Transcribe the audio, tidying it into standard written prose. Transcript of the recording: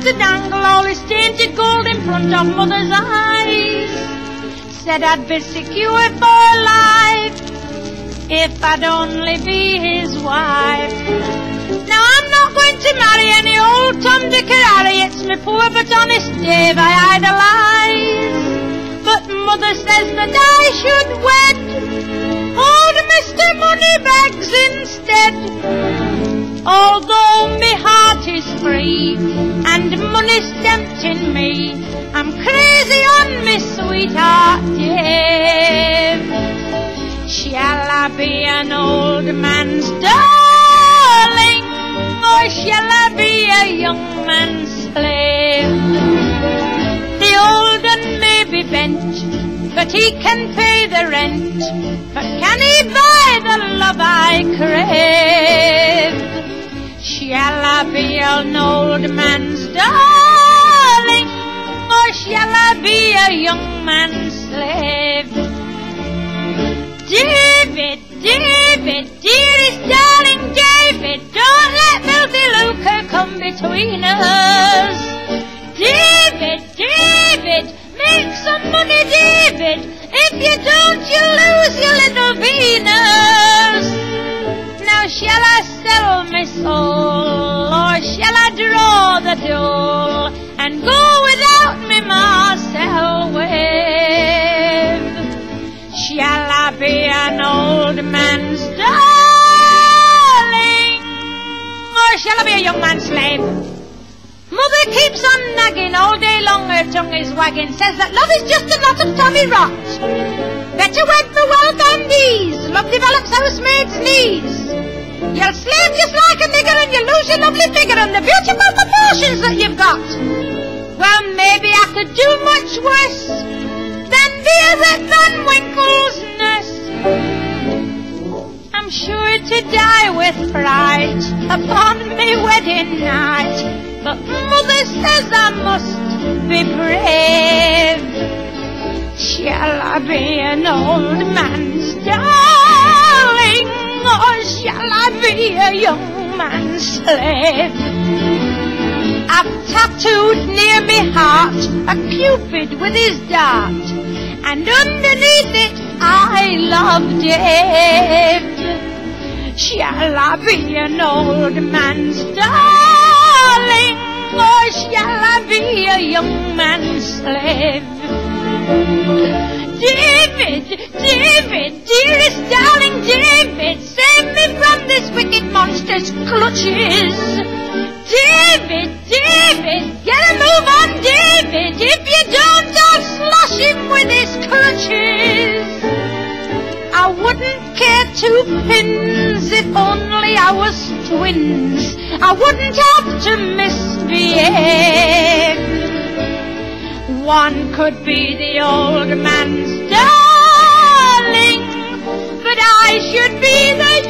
to dangle all his tainted gold in front of mother's eyes. Said I'd be secure for life if I'd only be his wife. Now I'm not going to marry any old Tom, Dick or Harry. It's me poor but honest Dave I idolize. But mother says that I should wed old Mr. Moneybags instead. Although me heart is free and money's tempting me, I'm crazy on me sweetheart Dave. Shall I be an old man's darling, or shall I be a young man's slave? The old un may be bent, but he can pay the rent. But can he buy the love I crave? Shall I be an old man's darling, or shall I be a young man's slave? David, David, dearest darling David, don't let filthy lucre come between us. David, David, make some money, David. If you don't, you'll lose your little Venus. Now shall I sell my soul, or shall I draw the dole and go without me Marcel wave? Shall I be an old man's darling, or shall I be a young man's slave? Mother keeps on nagging all day long, her tongue is wagging, says that love is just a lot of tommy rot. Better wed for wealth and ease, love develops housemaids' knees. You'll slave just like a nigger and you'll lose your lovely figure and the beautiful proportions that you've got. Well, maybe I could do much worse than be a Rip Van Winkle's nurse. I'm sure to die with fright upon me wedding night, but mother says I must be brave. Shall I be an old man's darling, or shall I be a young man's slave? I've tattooed near me heart a cupid with his dart, and underneath it I love Dave. Shall I be an old man's darling, or shall I be a young man's slave? David, David, dearest darling David, save me from this wicked monster's clutches. David, David, get a move on David. If you don't, I'll slash him with his crutches. I wouldn't care two pins if only I was twins. I wouldn't have to misbehave. One could be the old man's darling, but I should be the